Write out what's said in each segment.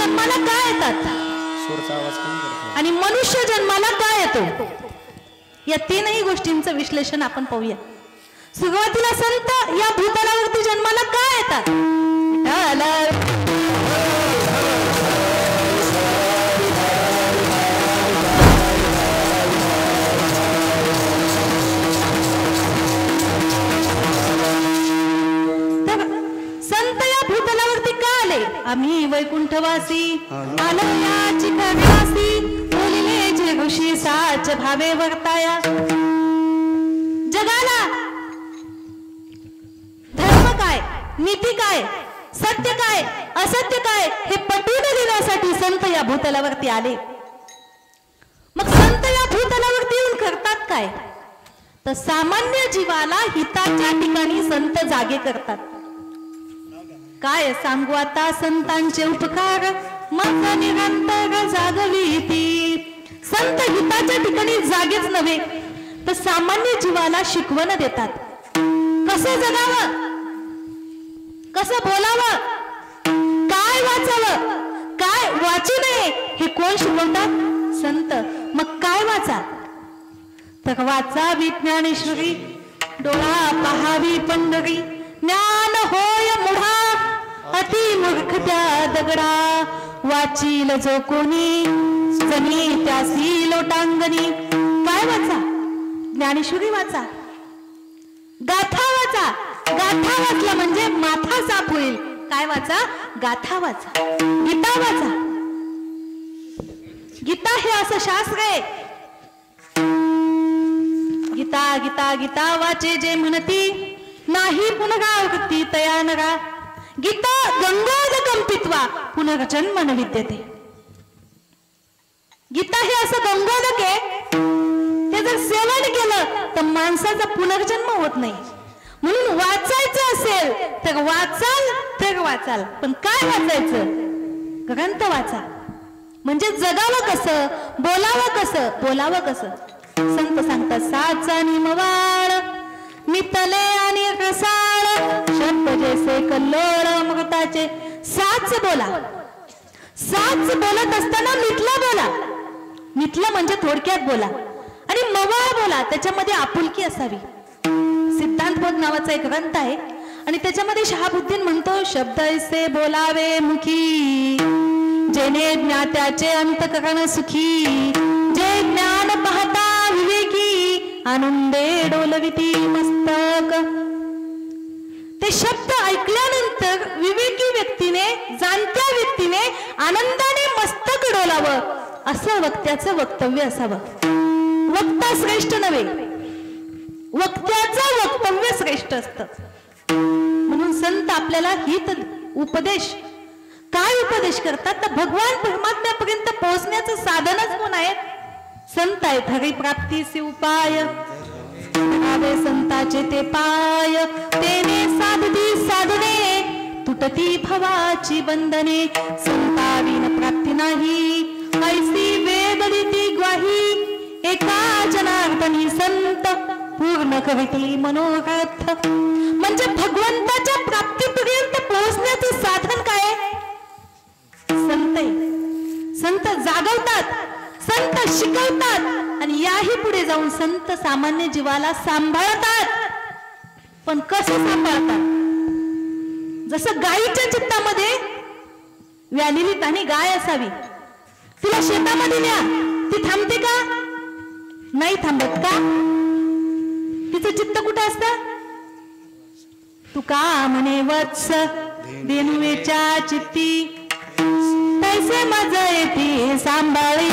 जन्माला का येतात आणि मनुष्य जन्माला का येतो, या तीनही गोष्टींचं विश्लेषण आपण पाहूया. सुरुवातीला संत या भूतलावरती जन्माला का येतात. संत या भूतलावरती का आले. आम्ही वैकुंठवासी आलो या चिकासी, बोलिले जे ऋषी साच भावे वर्ताया. जगाला धर्म काय, नीती काय, सत्य काय, असत्य काय हे पटवून देण्यासाठी संत या भूतलावरती आले. मग संत या भूतलावरती येऊन करतात काय, तर सामान्य जीवाला हिताच्या ठिकाणी संत जागे करतात. काय सांगू आता संतांचे उपकार, माझा निरंतर जागविती. संत हिताच्या ठिकाणी जागेच नव्हे तर सामान्य जीवाला शिकवण देतात. कसं जगावं, कसं बोलावं, काय वाचावं, काय वाचू नये हे कोण शिकवतात. संत. मग काय वाचा, तर वाचा विज्ञानेश्वरी, डोळा पहावी पंढरी, ज्ञान होय मुढा, अति मूर्ख त्या दगडा, वाचील जो कोणी, जनी त्यासी लोटांगणी. काय वाचा, ज्ञानेश्वरी वाचा, गाथा वाचा. गाथा वाचला म्हणजे माथा साफ होईल. काय वाचा, गाथा वाचा. गीता वाचा. गीता हे असं शास्त्र आहे. गीता गीता गीता वाचे जे म्हणती, नाही पुनरावृत्ती तया नरा. गीता गंगोदकं पित्वा पुनर्जन्म न विद्यते. गीता हे असं गंगोदक आहे, ते जर सेवन केलं तर माणसाचा पुनर्जन्म होत नाही. म्हणून वाचायचं असेल तर वाचाल तर वाचाल, पण काय वाचायचं, ग्रंथ वाचा. म्हणजे जगावं कसं, बोलावं कसं, बोलावं कसं. संत सांगतात साचा निमवाळ, मितले आणि रसाळ, शब्द जैसे कल्लोळ अमृताचे. साच बोला. साच बोलत असताना मिथलं बोला. मिथलं म्हणजे थोडक्यात बोला आणि मवाळ बोला, त्याच्यामध्ये आपुलकी असावी. सिद्धांतबोध नावाचा एक ग्रंथ आहे आणि त्याच्यामध्ये शहाबुद्दीन म्हणतो, शब्द ऐसे बोलावे मुखी, जेने ज्ञात्याचे अंतकरण सुखी, जे ज्ञान पाहता विवेकी, आनंदे डोलविती मस्तक. ते शब्द ऐकल्यानंतर विवेकी व्यक्तीने, जाणत्या व्यक्तीने आनंदाने मस्तक डोलावं, असं वक्त्याचं वक्तव्य असावं. वक्ता श्रेष्ठ नव्हे, वक्त्याचं वक्तव्य श्रेष्ठ असतं. म्हणून संत आपल्याला हित उपदेश, काय उपदेश करतात, तर भगवान परमात्म्यापर्यंत पोहोचण्याचं साधनच कोण आहेत, संत आहेत. हरी प्राप्तीचे उपाय संताचे ते पाय, तेने साधती साधने, तुटती भवाची बंधने. संताविन प्राप्ती नाही, ऐसी वेदलिती ग्वाही, एका जनार्दनी संत पूर्ण कविती मनोरथ. म्हणजे भगवंताच्या प्राप्तीपर्यंत पोहोचण्याचं साधन काय, संत. संत जागवतात, संत शिकवतात आणि याही पुढे जाऊन संत सामान्य जीवाला सांभाळतात. पण कसं सांभाळतात, जसं गायीच्या चित्तामध्ये व्यालिली तानी गाय असावी. तिला शेतामध्ये न्या, ती थांबते का, नाही थांबत. का, तिचं चित्त कुठे असतं. तुका म्हणे वत्स देनुवेच्या चित्ती, तैसे मज येते सांभाळी.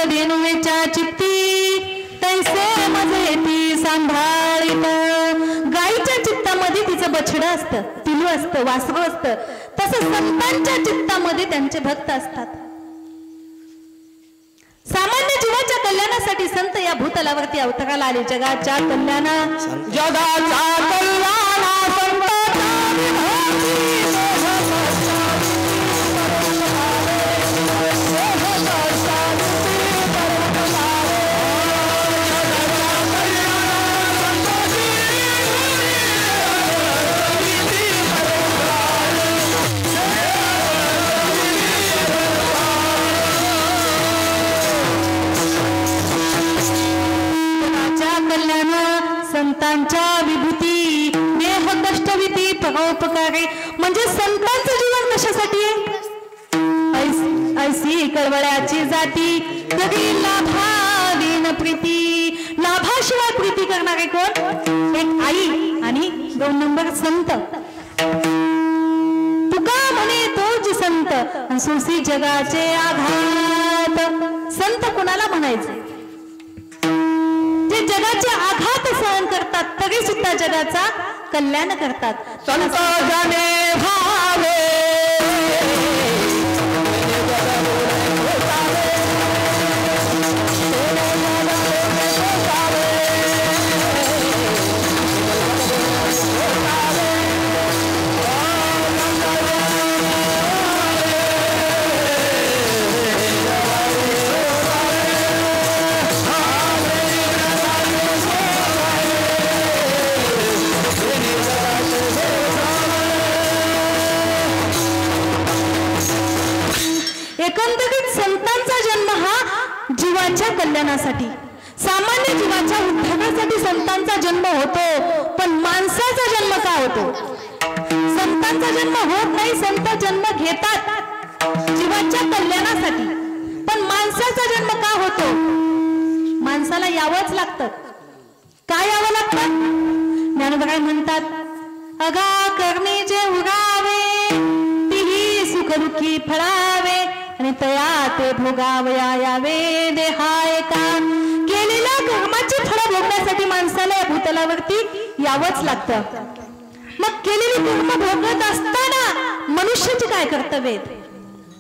देनुवेच्या चित्ती, तैसे मजे ती सांभाळीत. गाईच्या चित्तामध्ये तिचं बछडं असतं, पिलू असतं, वासरू असतं. तसं संतांच्या चित्तामध्ये त्यांचे भक्त असतात. सामान्य जीवाच्या कल्याणासाठी संत या भूतलावरती अवताराला आले. जगाच्या कल्याणा संतांच्या विभूती देह कष्टविती परोपकारी. म्हणजे संतांचं जीवन कशासाठी आहे? ऐसी कळवळ्याची जाती तरी लाभावीन प्रीती. लाभाशिवाय प्रीती करणारे कोण? एक आई आणि 2 नंबर संत. तुका म्हणे तोच संत सोसी जगाचे आघात. संत कोणाला म्हणायचे? जे जगाचे आघात सहन करतात तरी सुद्धा जगाचा कल्याण करतात. संत जने भावे एकंदरीत संतांचा जन्म हा जीवाच्या कल्याणासाठी, सामान्य जीवाच्या उद्धारासाठी संतांचा जन्म होतो. पण माणसाचा जन्म का होतो? संतांचा जन्म होत नाही. संत जन्म घेतात जीवाच्या कल्याणासाठी. पण माणसाचा जन्म का होतो? माणसाला यावंच लागतं. काय यावं लागतं? ज्ञानोबा म्हणतात, अगा करणी जे उरावे तीही सुख दुःखी फळावे आणि तया ते भोगावया यावे देहाय का. केलेल्या कर्माची फळं भोगण्यासाठी माणसाला या भूतलावरती यावंच लागतं. मग केलेली कर्म भोगत असताना मनुष्याची काय कर्तव्य?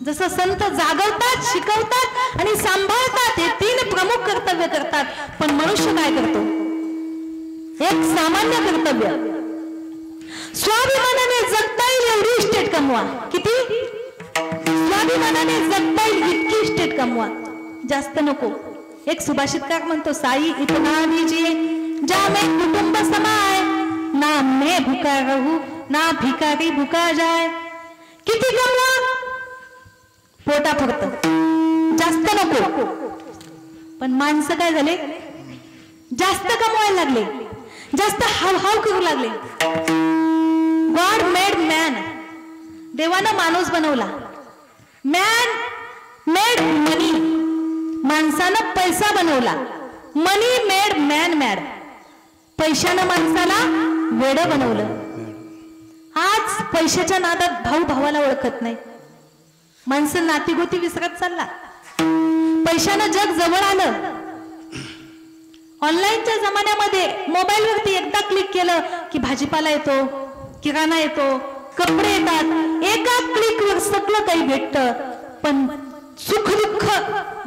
जसं संत जागवतात, शिकवतात आणि सांभाळतात, हे 3 प्रमुख कर्तव्य करतात. पण मनुष्य काय करतो? एक सामान्य कर्तव्य, स्वाभिमानाने जगता येईल एवढी इस्टेट कमवा. किती? स्वाभिमानाने जगता येईल इतकी इस्टेट कमवा, जास्त नको. एक सुभाषितकार म्हणतो, साई इतना दीजिए जा मैं कुटुंब समाय, ना मैं भूखा रहू ना भिकारी भूखा जाय. किती कमवा? पोटा फक्त, जास्त नको. पण माणसं काय झाले? जास्त कमवायला लागले, जास्त हावहाव करू लागले. गॉड मेड मॅन, देवानं माणूस बनवला. मॅन मेड मनी, माणसानं पैसा बनवला. मनी मेड मॅन मॅड, पैशानं माणसाला वेडं बनवलं. आज पैशाच्या नादात भाऊ भावाला ओळखत नाही. माणसं नातीगोती विसरत चालला. पैशानं जग जवळ आलं. ऑनलाईनच्या जमान्यामध्ये मोबाईलवरती एकदा क्लिक केलं की भाजीपाला येतो, किराणा येतो, कपडे येतात. एका क्लिकवर सगळं काही भेटतं. पण सुख दुःख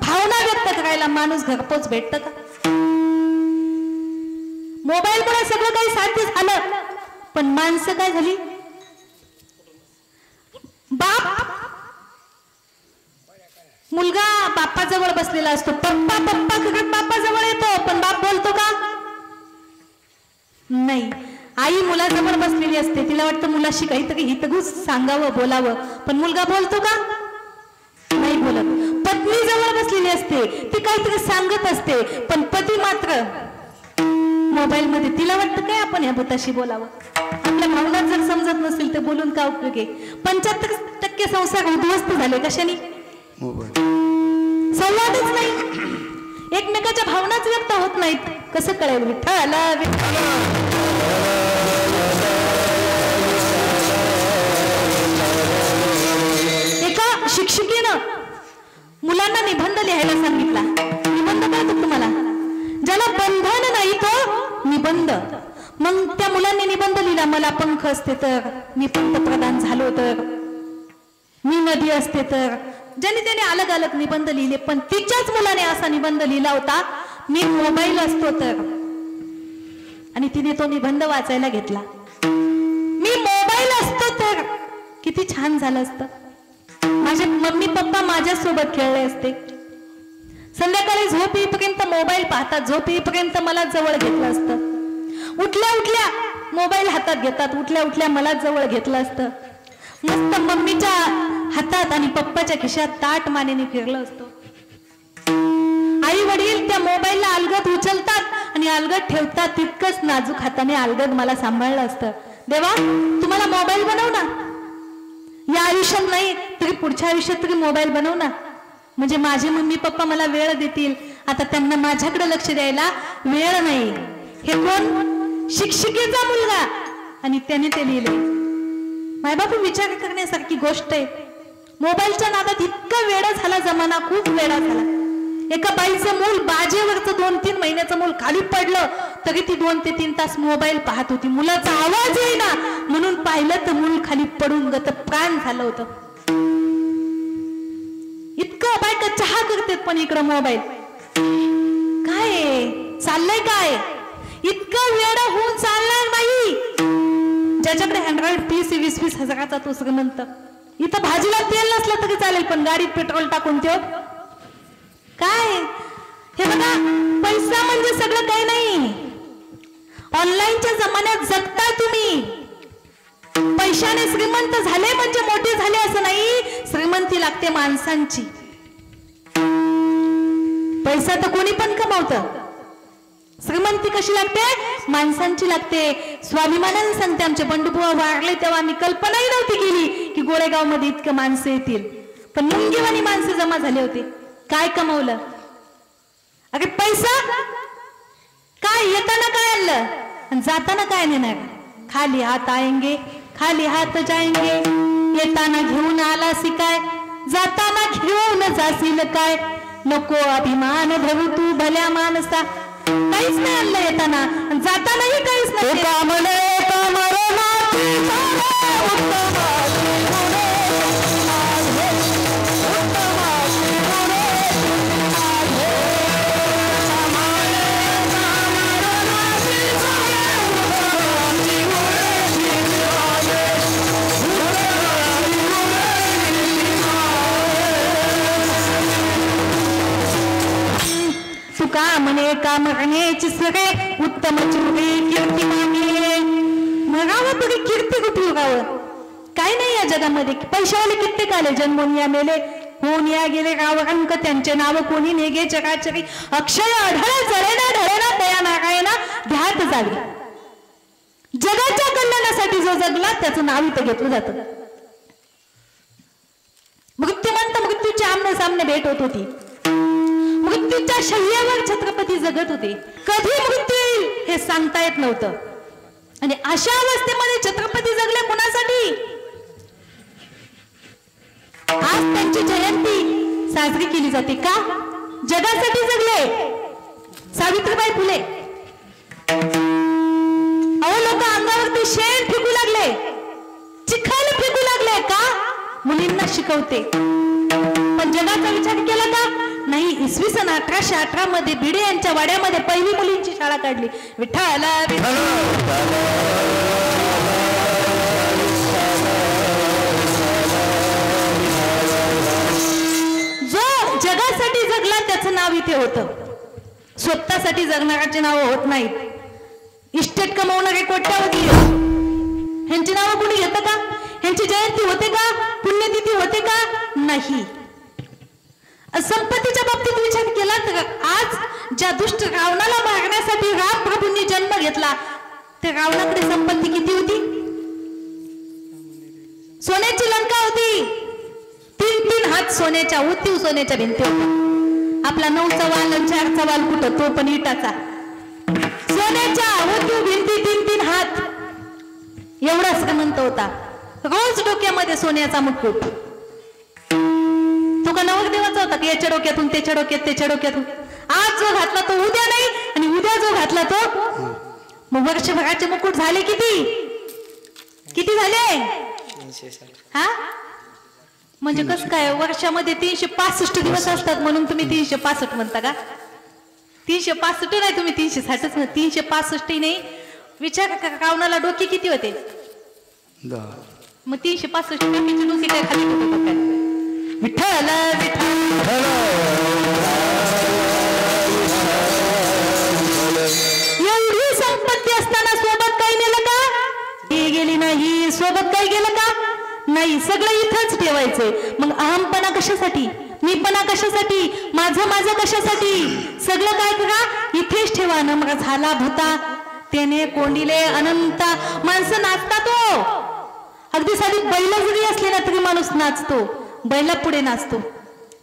भावना व्यक्त करायला माणूस घरपोच भेटत का? मोबाईलमुळे सगळं काही साध्य झालं. पण माणसं काय झाली? बाप, मुलगा बाप्पाजवळ बसलेला असतो, पप्पा पप्पा करत बाप्पाजवळ येतो. पण बाप बोलतो का? नाही. आई मुलाजवळ बसलेली असते, तिला वाटतं मुलाशी काहीतरी हितगुज सांगावं, बोलावं. पण मुलगा बोलतो का? नाही बोलत. पत्नी जवळ बसलेली असते, ती काहीतरी सांगत असते. पण पती मात्र मोबाईल मध्ये, तिला वाटतं काय आपण या भूताशी बोलावं. आपल्या भावना जर समजत नसेल तर बोलून का उपयोग आहे? 75% संसार उद्ध्वस्त झाले. कशाने? संवादच नाही, एकमेकाच्या भावनाच व्यक्त होत नाहीत. कसं कळेल? विठ्ठला एका शिक्षिकेनं मुलांना निबंध लिहायला सांगितला. निबंध कळतो तुम्हाला? ज्याला ज्याला बंधन नाही तो निबंध. मग त्या मुलांनी निबंध लिहिला, मला पंख असते तर, मी पंतप्रधान झालो तर, मी नदी असते तर. ज्याने त्याने अलग अलग निबंध लिहिले. पण तिच्याच मुलाने असा निबंध लिहिला होता, मी मोबाईल असतो तर. आणि तिने तो निबंध वाचायला घेतला. मी मोबाईल असतो तर किती छान झालं असतं. माझे मम्मी पप्पा माझ्या सोबत खेळले असते. संध्याकाळी झोप येईपर्यंत मोबाईल पाहतात, झोप येईपर्यंत मला जवळ घेतलं असतं. उठल्या उठल्या मोबाईल हातात घेतात, उठल्या उठल्या मला जवळ घेतलं असतं. मस्त मम्मीच्या हातात आणि पप्पाच्या खिशात ताट मानेने फिरलं असतं. आई वडील त्या मोबाईलला अलगद उचलतात आणि अलगद ठेवतात, तितकंच नाजूक हाताने अलगद मला सांभाळलं असतं. देवा तुम्हाला मोबाईल बनव ना, या आयुष्यात नाही तरी पुढच्या आयुष्यात तरी मोबाईल बनव ना, म्हणजे माझे मम्मी पप्पा मला वेळ देतील. आता त्यांना माझ्याकडे लक्ष द्यायला वेळ नाही. हे कोण? शिक्षिकेचा मुलगा. आणि त्याने ते लिहिले. मायबाप विचार करण्यासारखी गोष्ट आहे. मोबाईलच्या नादात इतका वेडा झाला जमाना, खूप वेडा झाला. एका बाईचं मूल बाजेवरचं 2-3 महिन्याचं मूल खाली पडलं तरी ती 2 ते 3 तास मोबाईल पाहत होती. मुलाचा आवाज येईना म्हणून पाहिलं तर मूल खाली पडून गत प्राण झालं होतं. इतकं बायका चहा करतात पण इकडं मोबाईल. काय चाललंय काय? इतकं वेडा होऊन चालणार नाही. ज्याच्याकडे अँड्रॉइड पीस 20-20 हजाराचा तो श्रीमंत. इथं भाजीला तेल नसलं तरी चालेल पण गाडीत पेट्रोल टाकून ठेव. काय हे बघा, पैसा म्हणजे सगळं काही नाही. ऑनलाईनच्या जमान्यात जगताय तुम्ही. पैशाने श्रीमंत झाले म्हणजे मोठे झाले असं नाही. श्रीमंती लागते माणसांची. पैसा तर कोणी पण कमावतं. श्रीमंती कशी लागते? माणसांची लागते. स्वाभिमानाने सांगते, आमचे बंडूबुवा वारले तेव्हा आम्ही कल्पनाही नव्हती केली की गोळेगाव मध्ये इतकं माणसं येतील. पण मुंगीवाणी माणसं जमा झाले होते. काय कमवलं? अरे पैसा. काय येताना काय आणलं आणि जाताना काय नेणार? खाली हात आएंगे खाली हात जाएंगे. येताना घेऊन आलासी काय, जाताना घेऊन जाशील काय. नको अभिमान धरू तू भल्या माणसा. काहीच नाही आणलं येताना, जातानाही काहीच नाही. म्हणे काम करण्याची सगळे उत्तम चुरे कीर्ती मागे. मगावं तरी कीर्ती कुठे उगावं? काय नाही या जगामध्ये. पैशावाले कित्येक आले, जन्मून या मेले, होऊन या गेले. गावरांक त्यांचे नाव कोणी नेगे जगाचरी. अक्षय अढळ जळेना ढळेना दया नारायणा ध्यात जावी. जगाच्या कल्याणासाठी जो जगला त्याचं नाव इथं घेतलं जातं. मृत्यूमंत मृत्यूची आमने सामने भेट होत होती. मृत्यूच्या शय्यावर छत्रपती जगत होते. कधी मृत्यू येईल हे सांगता येत नव्हतं. आणि अशा अवस्थेमध्ये छत्रपती जगले कोणासाठी? आज त्यांची जयंती साजरी केली जाते का? जगासाठी जगले. सावित्रीबाई फुले. अहो लोक अंगावरती शेण फेकू लागले, चिखल फेकू लागले का? मुलींना शिकवते. पण जगाचा विचार केला का? नाही. इसवी सन 1818 मध्ये भिडे यांच्या वाड्यामध्ये पहिली मुलींची शाळा काढली. विठ्ठला जो जगासाठी जगला त्याचं नाव इथे होतं. स्वतःसाठी जगणाऱ्याची नावं होत नाहीत. इस्टेट कमवणारे कोट्यावधी ह्यांची नावं कोणी घेतं का? ह्यांची जयंती होते का? पुण्यतिथी होते का? नाही. संपत्तीच्या बाबतीत विचार केला तर आज ज्या दुष्ट रावणाला मारण्यासाठी राम प्रभूंनी जन्म घेतला त्या रावणाकडे संपत्ती किती होती? सोन्याची लंका होती. 3-3 हात सोन्याच्या, उत्तीव सोन्याच्या भिंती होत्या. आपला 9चा वाल आणि 4चा वाल कुठं? तो पण इटाचा. सोन्याच्या उत्तीव भिंती, 3-3 हात. एवढा श्रीमंत होता. रोज डोक्यामध्ये सोन्याचा मुकुट. तो का नवरदेवाचा होता की याच्या डोक्यातून त्याच्या डोक्यात, त्याच्या डोक्यातून? आज जो घातला तो उद्या नाही आणि उद्या जो घातला तो मग वर्षभराचे मुकुट झाले किती झाले हा म्हणजे कसं काय वर्षामध्ये 365 दिवस असतात म्हणून तुम्ही 365 म्हणता का 365 नाही तुम्ही 360च म्हणता 365 नाही विचार का कावणाला डोके किती होते मग 365 टाकीचे डोके काय खाली होते काय विठ्ठल विठ्ठल एवढी संपत्ती असताना सोबत काही नेलं का हे गेली नाही सोबत काही गेलं का नाही सगळं इथंच ठेवायचंय मग अहमपणा कशासाठी मीपणा कशासाठी माझं कशासाठी सगळं काय करा इथेच ठेवा ना मग झाला भूता त्याने कोंडिले अनंत माणसं नाचतात हो अगदी साधी बैल जरी असले ना तरी माणूस नाचतो बैला पुढे नाचतो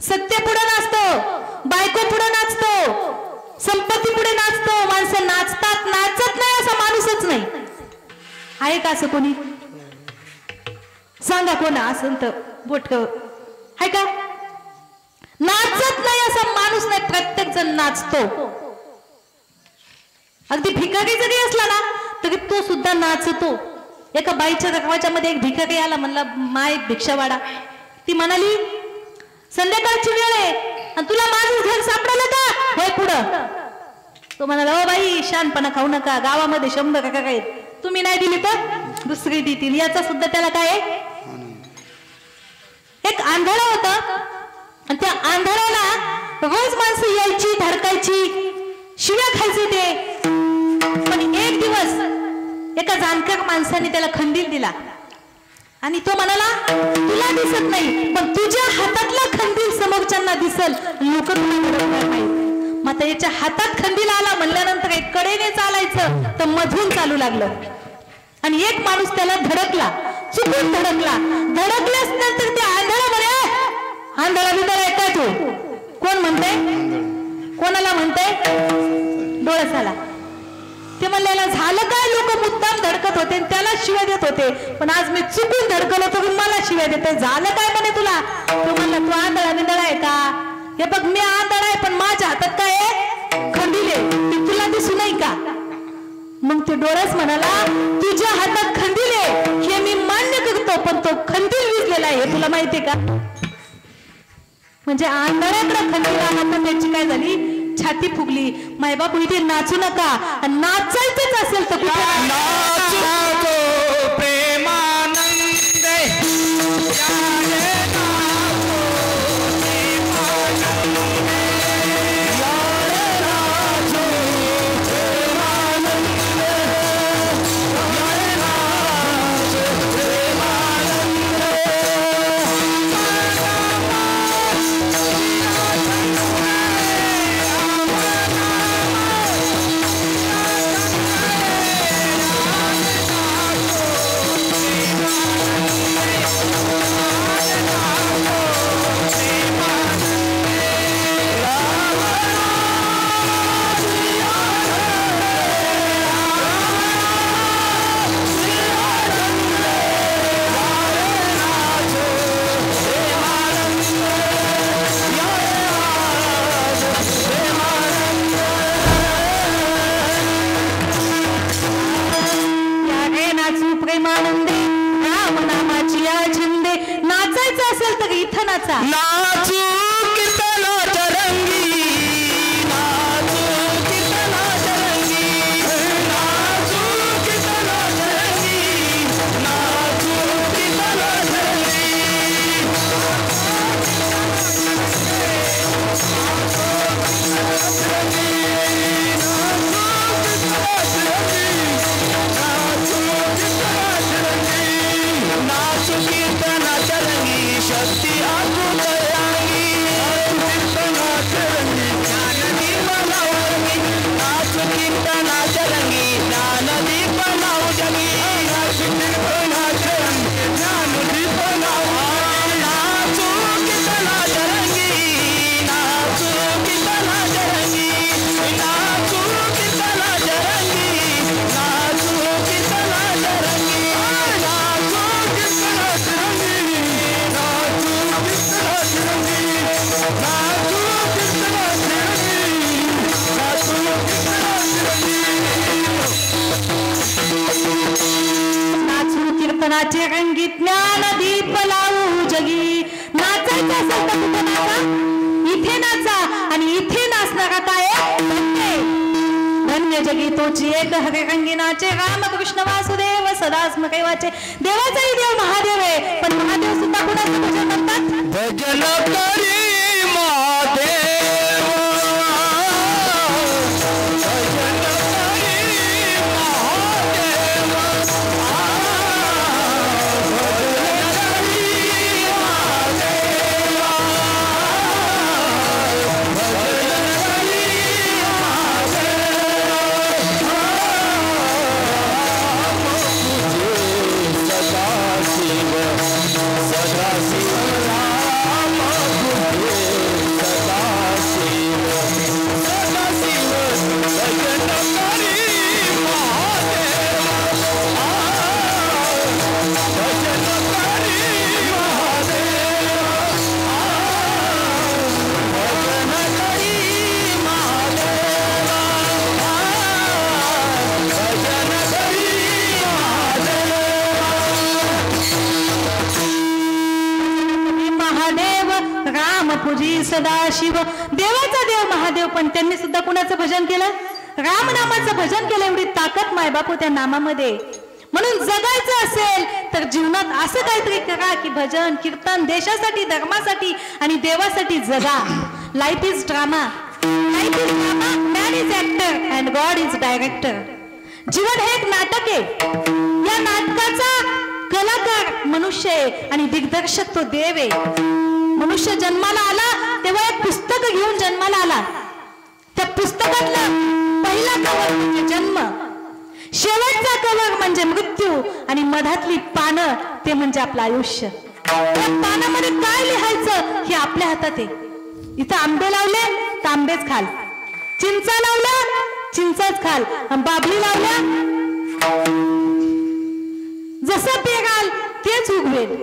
सत्य पुढे नाचतो बायको पुढे नाचतो संपत्ती पुढे नाचतो माणसं नाचतात नाचत नाही असा माणूसच नाही आहे का असं कोणी सांगा कोणा असं तर बोट आहे का नाचत नाही असा माणूस नाही प्रत्येक जण नाचतो अगदी भिकारी जरी असला ना तरी तो सुद्धा नाचतो एका बाईच्या गावाच्या मध्ये एक भिकारी आला म्हणला माय भिक्षा वाडा ती म्हणाली संध्याकाळची वेळ आहे आणि तुला माझं घर सापडलं का होय पुढं तो म्हणाला ओ बाई शानपणा खाऊ नका गावामध्ये 100 काका काय तुम्ही नाही दिली तर दुसरी देतील याचा सुद्धा त्याला काय आहे एक आंधळा होता आणि त्या आंधळ्याला रोज माणसं यायची धडकायची शिव्या खायचे ते पण एक दिवस एका जाणकार माणसाने त्याला खंदील दिला आणि तो म्हणाला तुला दिसत नाही पण तुझ्या हातातला खंदील समोरच्यांना दिसल लोक तुला नाही मग याच्या हातात खंदील आला म्हणल्यानंतर एक कडेने चालायचं तर मधून चालू लागलं आणि एक माणूस त्याला धडकला चुकून धडकल्यास नंतर ते आंधळा म्हणे आंधळा बिंधळा आहे काय तू कोण म्हणतंय कोणाला म्हणतंय डोळसाला ते म्हणलेला झालं काय लोक मुद्दाम धडकत होते त्याला शिव्या देत होते पण आज मी चुकून धडकलो तर मला शिव्या देते झालं काय म्हणे तुला तो म्हणला तू आंधळा बिंधळा आहे का हे बघ मी आंधळा आहे पण माझ्या हातात काय आहे खंदीले ते तुला दिसू नाही का मग ते डोळस म्हणाला तुझ्या हातात खंदील आहे हे मी मान्य करतो पण तो खंदील विजलेला आहे हे तुला माहितीये का म्हणजे आंधळ्याकडे खंदील आला तर त्याची काय झाली छाती फुगली मायबाप इथे नाचू नका नाचायचंच असेल तर प्रेमानंदे राम नामाची या छंदे नाचायचं असेल तर इथं नाचा नाचू कीर्तनाच्या रंगी नाचू कीर्तनाच्या रंगी नाचू कीर्तनाच्या रंगी नाचू कीर्तनाच्या रंगी नाचू कीर्तनाच्या रंगी शक्ती आतुत नाचे रंगी ज्ञान दीप लावू जगी. नाचायचं असेल तर कुठे नाचा, इथे नाचा. आणि इथे नाचणारा काय धन्य जगी तोची एक हरे रंगी नाचे. रामकृष्ण वासुदेव सदा स्मरेवाचे. देवाचाही देव महादेव आहे, पण महादेव सुद्धा कुणाचं भजन म्हणतात, भजन करी महादेव. सदाशिव. देवाचा देव महादेव, पण त्यांनी सुद्धा कुणाचं भजन केलं, रामनामाचं भजन केलं. एवढी ताकद मायबापू त्या नामामध्ये. म्हणून जगायचं असेल तर जीवनात असं काहीतरी करा की भजन कीर्तन देशासाठी धर्मासाठी आणि देवासाठी जगा. Life is drama, life is drama, man is actor and God is director. जीवन हे एक नाटक आहे. या नाटकाचा कलाकार मनुष्य आहे आणि दिग्दर्शक तो देव आहे. मनुष्य जन्माला आला तेव्हा एक पुस्तक घेऊन जन्माला आला. त्या पुस्तकातलं पहिला कवर म्हणजे जन्म, शेवटचा कवर म्हणजे मृत्यू आणि मधातली पानं ते म्हणजे आपलं आयुष्य. त्या पानामध्ये काय लिहायचं हे आपल्या हातात आहे. इथं आंबे लावले तर आंबेच खाल, चिंचा लावल्या चिंचाच खाल, बाबली लावल्या जसं पेराल तेच उगवेल.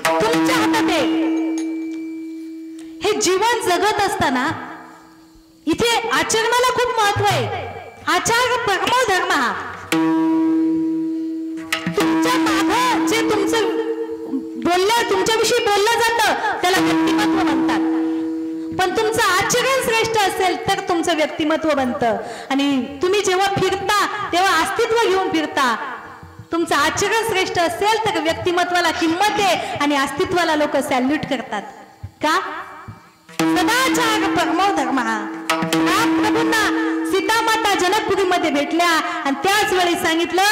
तुमच्या हातात आहे. हे जीवन जगत असताना इथे आचरणाला खूप महत्व आहे. आचार परमो धर्म. हा तुमच्या मागं जे तुमचं तुमच्याविषयी बोललं जातं त्याला व्यक्तिमत्व म्हणतात. पण तुमचं आचरण श्रेष्ठ असेल तर तुमचं व्यक्तिमत्व बनतं. आणि तुम्ही जेव्हा फिरता तेव्हा अस्तित्व घेऊन फिरता. तुमचं आचरण श्रेष्ठ असेल तर व्यक्तिमत्वाला किंमत आहे आणि अस्तित्वाला लोक सॅल्यूट करतात. का? सदाचार परमो धर्म. राम प्रभूंना सीता माता जनकपुरीमध्ये भेटल्या आणि त्याच वेळी सांगितलं,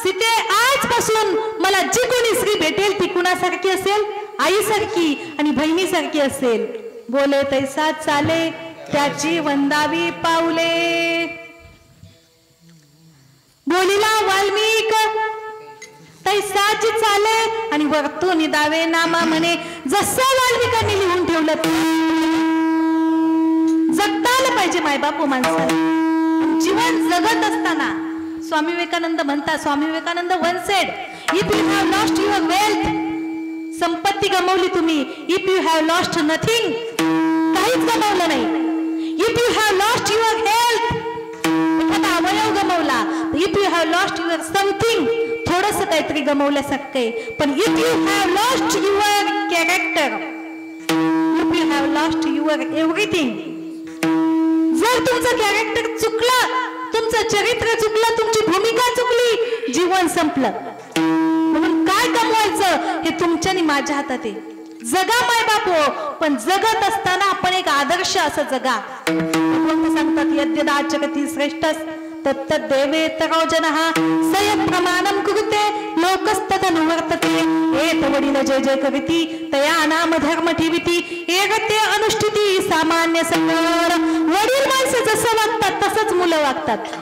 सीते आजपासून मला जी कोणी स्त्री भेटेल ती कुणासारखी असेल, आईसारखी आणि बहिणीसारखी असेल. बोले तैसा चाले त्याची वंदावी पाऊले. बोलिला वाल्मिक तैसाची चाले आणि वरतो निदावे नामा म्हणे. जसं वाल्मिकांनी लिहून ठेवलं जगताला पाहिजे मायबापू माणसाला. जीवन जगत असताना स्वामी विवेकानंद म्हणतात, Swami Vivekananda once said, if you have lost your wealth, संपत्ती गमावली तुम्ही. If you have lost nothing, काहीच गमावलं नाही. If you have lost your health, एखादा अवयव गमावला. If you have lost your something, थोडस काहीतरी गमावल्यासारखं आहे. पण if you have lost your character, if you have lost your everything. जर तुमचं कॅरेक्टर चुकलं, तुमचं चरित्र चुकलं, तुमची भूमिका चुकली, जीवन संपलं. म्हणून काय कमवायचं हे तुमच्या आणि माझ्या हातात आहे. जगा माय बापो, पण जगत असताना आपण एक आदर्श असं जगा. भगवंत सांगतात, यद्यदाचकती श्रेष्ठस तत्तद्देवेतरो जनः सयत् प्रमाणं कुरुते लोकस्तदनुवर्तते. एत वडील जय जय करीती तया नाम धर्म ठेविती. एकते अनुष्ठिती सामान्य संगर. वडील माणसं जसं वागतात तसंच मुलं वागतात.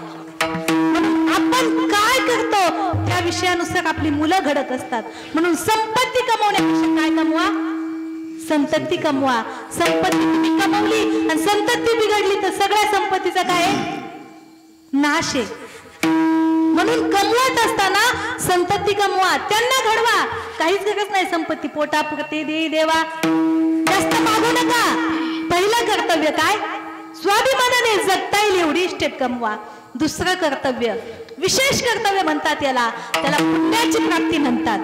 आपण काय करतो त्या विषयानुसार आपली मुलं घडत असतात. म्हणून संपत्ती कमवण्यापेक्षा काय कमवा, संतती कमवा. संपत्ती तुम्ही कमवली आणि संतती बिघडली तर सगळ्या संपत्तीचा काय नाश आहे. म्हणून कमवत असताना संतती कमवा, त्यांना घडवा. काहीच गरज नाही संपत्ती पोटापुरते दे देवा, जास्त मागू नका. पहिलं कर्तव्य काय, स्वाभिमानाने जगता येईल एवढी स्टेप कमवा. दुसरं कर्तव्य, विशेष कर्तव्य म्हणतात याला, त्याला पुण्याची प्राप्ती म्हणतात.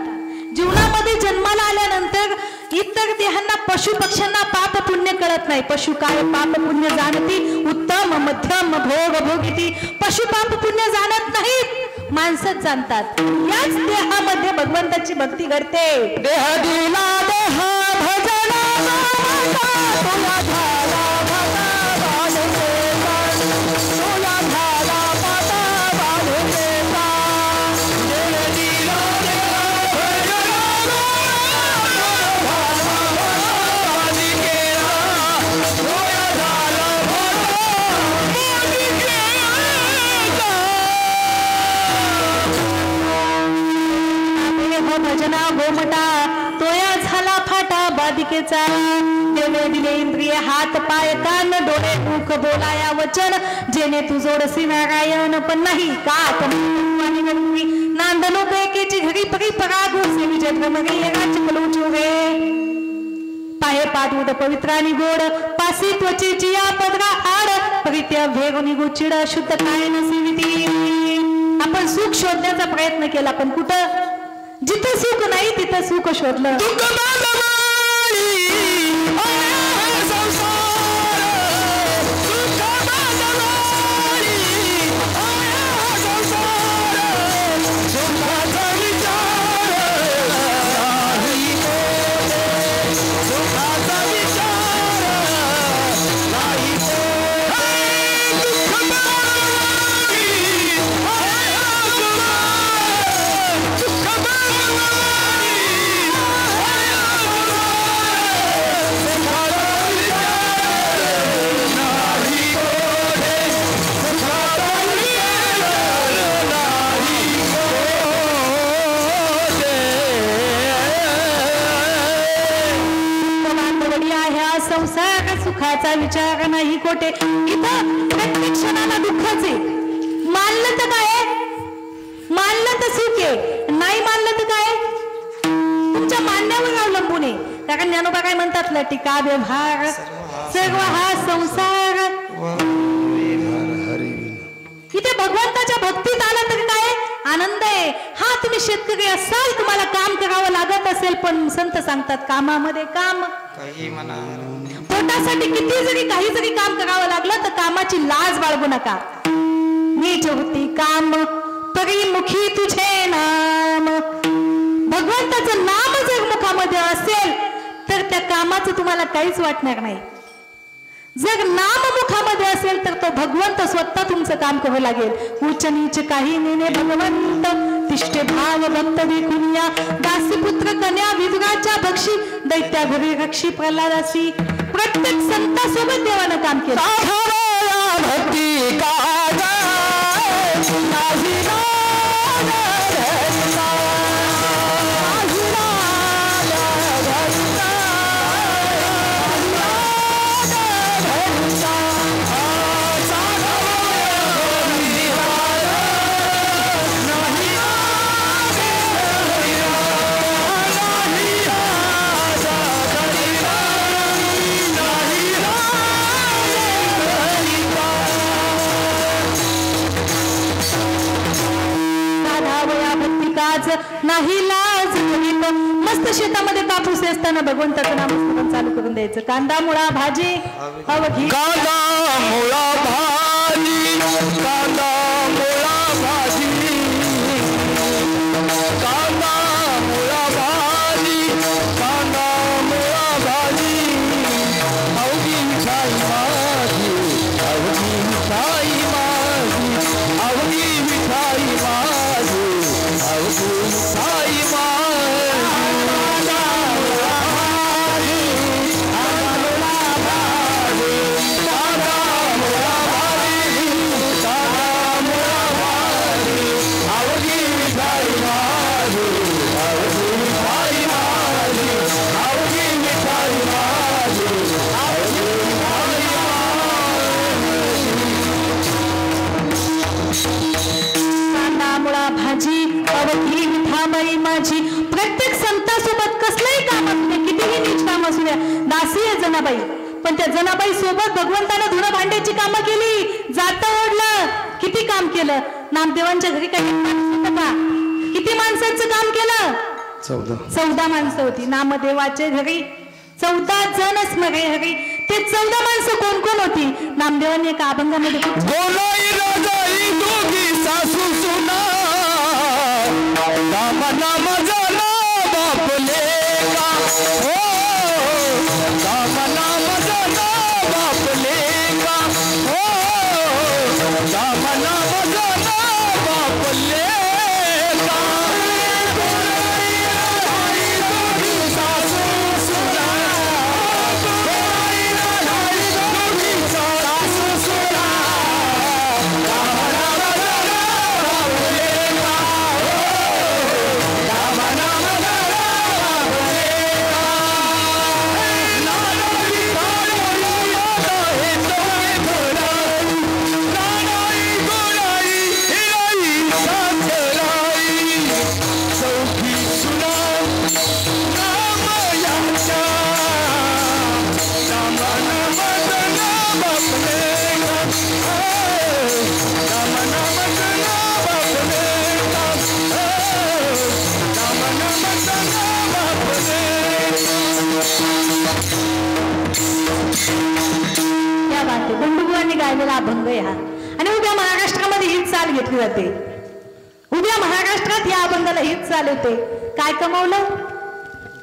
जीवनामध्ये जन्माला आल्यानंतर इतर देहांना पशु पक्ष्यांना पाप पुण्य कळत नाही. पशु काय पाप पुण्य जाणती, उत्तम मध्यम भोग भोगिती. पशु पाप पुण्य जाणत नाहीत, माणसंच जाणतात. याच देहामध्ये भगवंताची भक्ती घडते. देह दिला देह भजना तुला झाला भला बालुकेचा, तुला झाला माता बालुकेचा. देह दिला देह भजना बालिकेला, तुला झाला देह भजना गोमटा तोया झाला फाटा बाधिकेचा. देवे दिले इंद्रिय हात पाय कान डोळे मुख बोलाया वचन, जेणे तू जोडसी नारायण पण नाही का नांद लोक एकेची घरी परी परागू सेवी जगमगी चिकलू चोरे. पाहे पादूद पवित्र आणि गोड पासी त्वचेची या पदरा आड परित्य भेगुनी गुचिड शुद्ध काय नसेविती. आपण सुख शोधण्याचा प्रयत्न केला पण कुठं, जिथं सुख नाही तिथं सुख शोधलं. संसार सुखाचा विचार नाही कोठे. इथं प्रत्येक क्षणाला दुःखच आहे. मानलं तर काय, मानलं तर सुख आहे, नाही मानलं तर काय तुमच्या मानण्यावर अवलंबून आहे. कारण ज्ञानोबा काय म्हणतात ना, टीका व्यवहार सर्व हा संसार. इथे भगवंताच्या भक्तीत आला तर काय आनंद आहे. हा तुम्ही शेतकरी असाल, तुम्हाला काम करावं लागत असेल, पण संत सांगतात कामामध्ये काम. पोटासाठी किती जरी काही जरी काम करावं लागलं तर कामाची लाज बाळगू नका. मीच होती काम परिमुखी तुझे नाम. भगवंताचं नाम जर मुखामध्ये असेल तर त्या कामाचं तुम्हाला काहीच वाटणार नाही. जर नाम मुखामध्ये असेल तर तो भगवंत स्वतः तुमचं काम करू लागेल. उच्च नीच काही नेणे भगवंत तिष्ठे भाव भक्त देखुनिया. दासी पुत्र कन्या विदुराच्या भक्षी दैत्या घरी रक्षी प्रल्हादासी. प्रत्येक संतासोबत देवानं काम केलं. भक्ती नाही लाज करीत. मस्त शेतामध्ये कापूस असताना भगवंताचं नामस्मरण चालू करून द्यायचं. कांदा मुळा भाजी अवघी, कांदा मुळा भाजी, कांदा मुळा भाजी, कांदा मुळा भाजी, कांदा मुळा भाजी. अवघी मिठाई माझी, अवघी मिठाई माझी, अवघी मिठाई माझी, अवघी मिठाई माझी. भाजी अवघी मिठाबाई माझी. प्रत्येक संतासोबत कसलंही काम असू दे, कितीही नीच काम असू द्या, दासी आहे जनाबाई, पण त्या जनाबाई सोबत भगवंतानं धुणं भांड्याची कामं केली, जाता ओढलं, किती काम केलं. नामदेवांच्या घरी काही माणसं का, किती माणसांचं काम केलं. 14 माणसं होती. नामदेवाचे घरी 14 जण स्मरे हरी. ते 14 माणसं कोण कोण होती? नामदेवांनी एका अभंगामध्ये बोलाई राजाई दोघी सासू सुना राम नाम झाला बापले का हो राम नाम झाला बापले का हो राम नाम झाला बापले का बंडुबुवांनी गायलेला अभंग आहे हा. आणि उद्या महाराष्ट्रामध्ये हीच चाल घेतली जाते. उद्या महाराष्ट्रात या अभंगाला हीच चाल होते. काय कमवलं?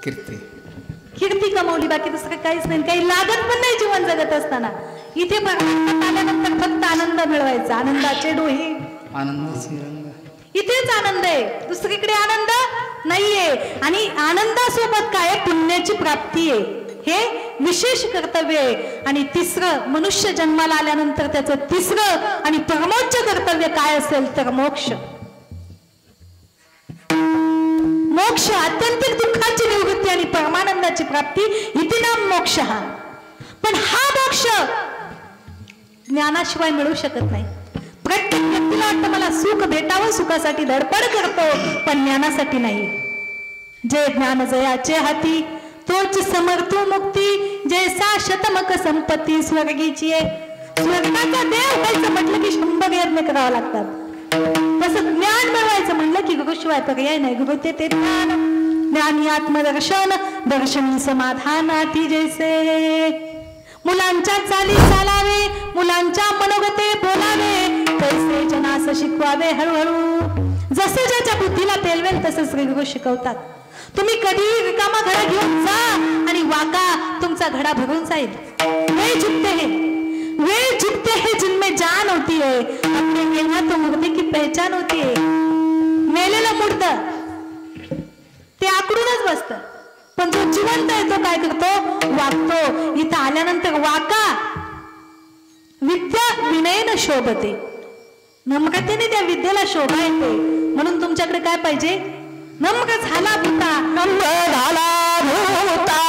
कीर्ती कमवली. बाकी दुसरं काहीच नाही. काही लागत पण नाही जीवन जगत असताना. इथे आल्यानंतर फक्त आनंद मिळवायचा. आनंदाचे डोहे इथेच आनंद आहे. दुसरीकडे आनंद नाहीये. आणि आनंदासोबत काय? पुण्याची प्राप्ती आहे. हे विशेष कर्तव्य आहे. आणि तिसरं, मनुष्य जन्माला आल्यानंतर त्याचं तिसरं आणि परमोच्च कर्तव्य काय असेल तर मोक्ष. मोक्ष, आत्यंतिक दुःखाची निवृत्ती आणि परमानंदाची प्राप्ती, इति नाम मोक्ष. हा पण हा मोक्ष ज्ञानाशिवाय मिळू शकत नाही. प्रत्येक व्यक्तीला वाटतं मला सुख भेटावं, सुखासाठी धडपड करतो, पण ज्ञानासाठी नाही. जे ज्ञान जयाचे हाती तोच समर्थू मुक्ती, जैसा शतमक संपत्ती स्वर्गीची आहे. स्वर्गाचा देव व्हायचं म्हटलं की 100 यज्ञ करावं लागतात. तसं ज्ञान मिळवायचं म्हणलं की गुरुशिवाय पर्याय नाही. गुरु ते ज्ञान, ज्ञानी आत्मदर्शन, दर्शनी समाधान आती जैसे. मुलांच्या चाली चालावे, मुलांच्या मनोगते बोलावे, तैसे जनास शिकवावे हळूहळू. जसे ज्याच्या बुद्धीला पेलवेल तसे श्री गुरु शिकवतात. तुम्ही कधी रिकामा घडा घेऊन जा आणि वाका, तुमचा घडा भरून जाईल. वेळ झुकते हैं जिनमें जान होती है, अपने मेलना तो मुर्दे की पहचान होती है. मेलेलं मुर्द ते आकडूनच बसतं, पण जो जिवंत आहे तो काय करतो? वागतो. इथं आल्यानंतर वाका. विद्या विनयन शोभते. नम्रतेने त्या विद्येला शोभा येते. म्हणून तुमच्याकडे काय पाहिजे? नम्र झाला भूता, नम्र झाला भूता.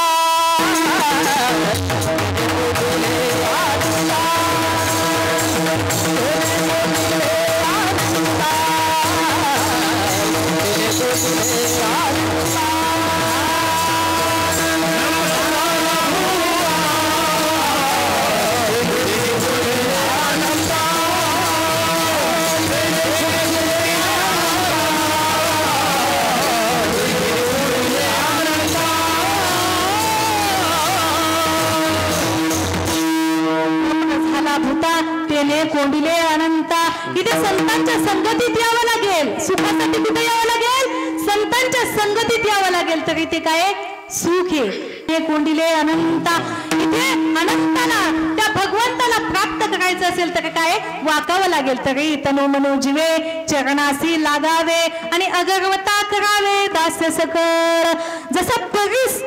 कोंडिले अनंता. इथे संतांच्या संगतीत यावं लागेल. सुखासाठी कुठे यावं लागेल? संतांच्या संगतीत यावं लागेल. तर इथे काय? सुख आहे. हे कोंडिले अनंता. इथे अनंताला, त्या भगवंताला प्राप्त करायचं असेल तर काय? वाकावं लागेल. तरी तनो मनो जीवे चरणासी लागावे आणि अगरवता करावे दास्य सकळ. जसा परीस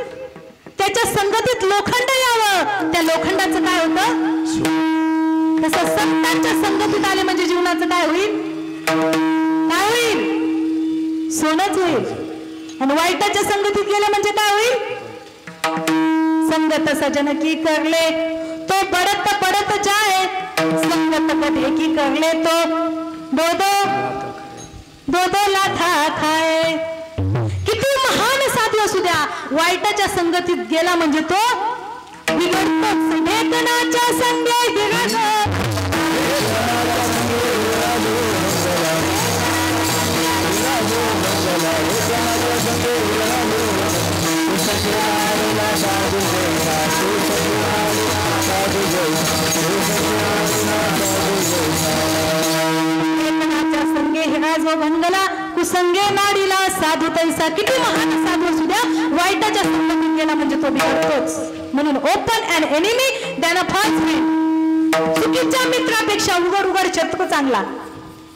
त्याच्या संगतीत लोखंड यावं, त्या लोखंडाचं काय होतं? तसं संतांच्या संगतीत आले म्हणजे जीवनाचं काय होईल? काय होईल? सोनच होईल. आणि वाईटाच्या संगतीत गेलं म्हणजे काय होईल? संगत सजन की करले तो पडत पडत जाए, संगत कधे की करले तो दो दो लाथा खाए. किती महान साधू असू द्या, वाईटाच्या संगतीत गेला म्हणजे तो बिघडतोच. वेदनाच्या संगे हिरग, संगे कुसंगे नाडीला साधू तैसा, किती महान साधू असू द्या, वाईटाच्या संगतीत गेला म्हणजे तो बिघडतोच. म्हणून open and enemy than a false friend. चुकीच्या मित्रापेक्षा उघड उघड शत्रू चांगला,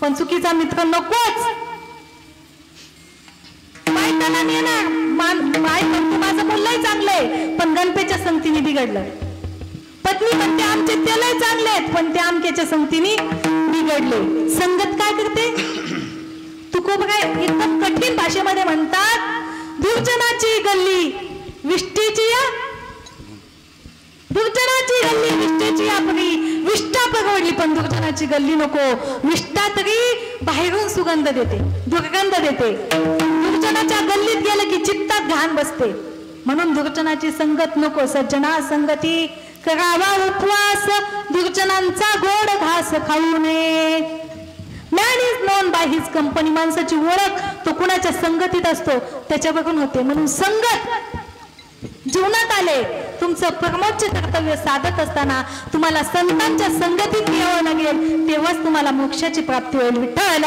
पण चुकीचा मित्र नकोच. बायकांना नेणार माय म्हणते माझं मुलंही चांगलंय पण गणपेच्या संगतीने बिघडलं. पत्नी म्हणते आमचे त्यालाही चांगले आहेत पण त्या आमक्याच्या संगतीने बिघडले. संगत काय करते? तुकोबराय एकदम कठीण भाषेमध्ये म्हणतात, दुर्जनाची गल्ली विष्टेची या, दुर्जनाची गल्ली विष्टेची आपली, विष्ठा परवडली पण दुर्जनाची गल्ली नको. विष्ठा तरी बाहेरून सुगंध देते, दुर्गंध देते. दुर्जनाच्या गल्लीत गेलं की चित्तात घाण बसते. म्हणून दुर्जनाची संगत नको. सज्जना संगती करावा उपवास, दुर्जनांचा गोड घास खाऊ नये. Man is known by his company. माणसाची ओळख तो कुणाच्या संगतीत असतो त्याच्याबरोबर होते. म्हणून संगत जीवनात आले. तुमचं परमोच्च कर्तव्य साधत असताना तुम्हाला संतांच्या संगतीत यावं लागेल, तेव्हाच तुम्हाला मोक्षाची प्राप्ती होईल. विठ्ठल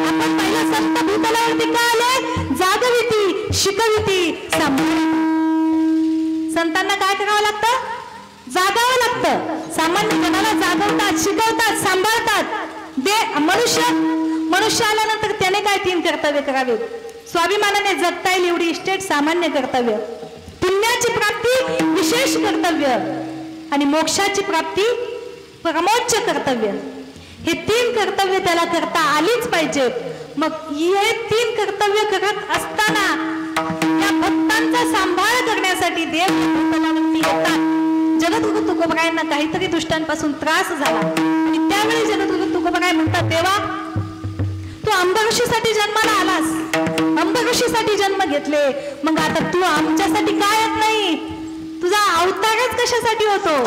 आपण पहिलं संत भूतलावरती का आले? जागविती, शिकविती, सांभाळविती. संतांना काय करावं लागतं? जागावं लागतं. सामान्य जनाला जागवतात, शिकवतात, सांभाळतात. मनुष्य आल्यानंतर त्याने काय 3 कर्तव्य करावे? स्वाभिमानाने जगता येईल एवढी इस्टेट सामान्य कर्तव्य, पुण्याची प्राप्ती विशेष कर्तव्य आणि मोक्षाची प्राप्ती परमोच्च कर्तव्य. हे 3 कर्तव्य त्याला करता आलीच पाहिजेत. मग हे 3 कर्तव्य करत असताना या भक्तांचा सांभाळ करण्यासाठी देव भूतलावरती येतात. जगद्गुरु तुकोबरायांना काहीतरी दुष्टांपासून त्रास झाला आणि त्यावेळी जगद्गुरु तुकोबराय म्हणतात, देवा तू अंबऋषीसाठी जन्माला आलास, अंबऋषीसाठी जन्म घेतले, मग आता तू आमच्यासाठी काय येत नाही? तुझा अवतारच कशासाठी होतो?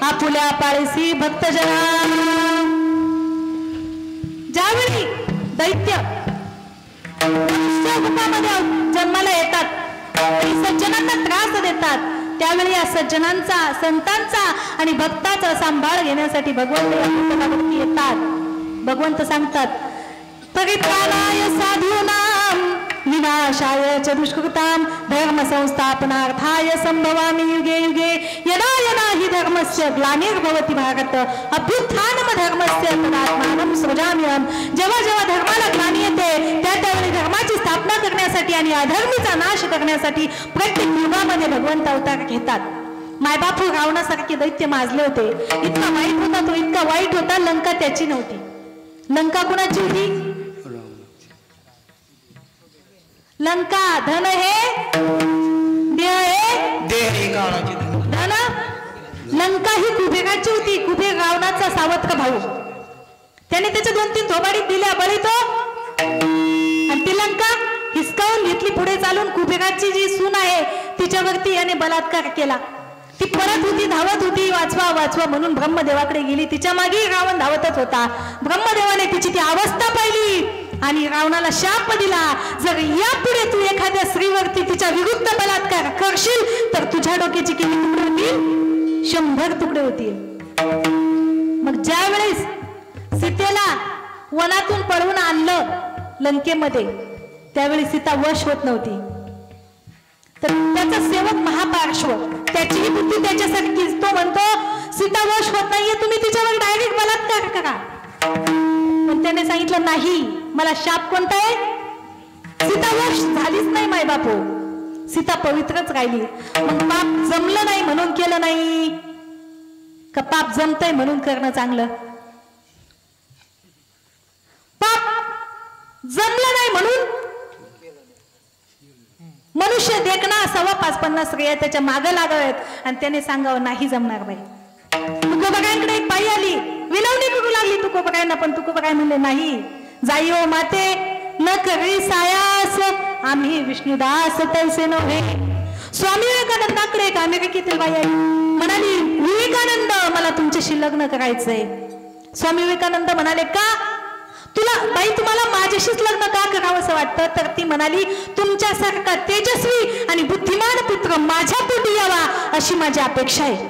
आपुल्या पाळीसी भक्तजना. ज्यावेळी दैत्य रूपामध्ये जन्माला येतात आणि सज्जनांना त्रास देतात, त्यावेळी या सज्जनांचा, संतांचा आणि भक्ताचा सांभाळ घेण्यासाठी भगवंत येतात. भगवंत सांगतात, परित्राणाय साधूनां विनाशाय च दुष्कृतां धर्म संस्थापनार्थाय संभवामि युगे युगे. यदा यदा हि धर्मस्य ग्लानिर्भवति भारत अभ्युत्थानम धर्मस्य तदात्मानं सृजाम्यहम्. जेव्हा जेव्हा धर्माला ग्लानी येते त्यावेळी धर्माची स्थापना करण्यासाठी आणि अधर्मीचा नाश करण्यासाठी प्रत्येक युगामध्ये भगवंत अवतार घेतात. मायबापू रावणासारखे दैत्य माजले होते. इतका वाईट होता तो, इतका वाईट होता, लंका त्याची नव्हती. लंका कुणाची होती? लंका धन हे देह हे धन. लंका ही कुबेराची होती. कुबेर रावणाचा सावत्र भाऊ. त्याने त्याच्या 2-3 थोबाडीत दिल्या बळी तो, आणि ती लंका हिसकावून घेतली. पुढे चालून कुबेराची जी सून आहे तिच्यावरती याने बलात्कार केला. ती परत होती, धावत होती, वाचवा वाचवा म्हणून ब्रह्मदेवाकडे गेली. तिच्या मागे रावण धावतच होता. ब्रह्मदेवाने तिची ती अवस्था पाहिली आणि रावणाला शाप दिला, जर यापुढे तू एखाद्या स्त्रीवरती तिच्या विरुद्ध बलात्कार करशील तर तुझ्या डोक्याचे किती तुकडे होतील? 100 तुकडे होतील. मग ज्या वेळेस सीतेला वनातून पळवून आणलं लंकेमध्ये, त्यावेळी सीता वश होत नव्हती. तर त्याचा सेवक महापार्श्व, त्याचीही बुद्धी त्याच्यासारखीच. तो म्हणतो सीता वश होत नाहीये, तुम्ही तिच्यावर डायरेक्ट बलात्कार करा. पण त्याने सांगितलं नाही, मला शाप कोणता आहे? सीता वश झालीच नाही माय बापू, सीता पवित्रच राहिली. मग पाप जमलं नाही म्हणून केलं नाही का पाप जमतंय म्हणून करणं चांगलं? पाप जमलं नाही म्हणून मनुष्य देखना 5.50 स्त्रिया त्याच्या मागं लागत आणि त्याने सांगावं नाही जमणार बाई. तुकोबारायांकडे एक बाई आली, विनवणी करू लागली तुकोबारायांना, पण तुकोबाराय म्हणले नाही. जाई ओ माते न करी सायास, आम्ही विष्णुदास तैसे नव्हे. स्वामी विवेकानंदाकडे एक अमेरिकेतील बाई आली, म्हणाली विवेकानंद मला तुमच्याशी लग्न करायचंय. स्वामी विवेकानंद म्हणाले का? तुला बाई तुम्हाला माझ्याशीच लग्न का करावं असं वाटतं? तर ती म्हणाली तुमच्यासारखा तेजस्वी आणि बुद्धिमान पुत्र माझ्या पोटी यावा अशी माझी अपेक्षा आहे.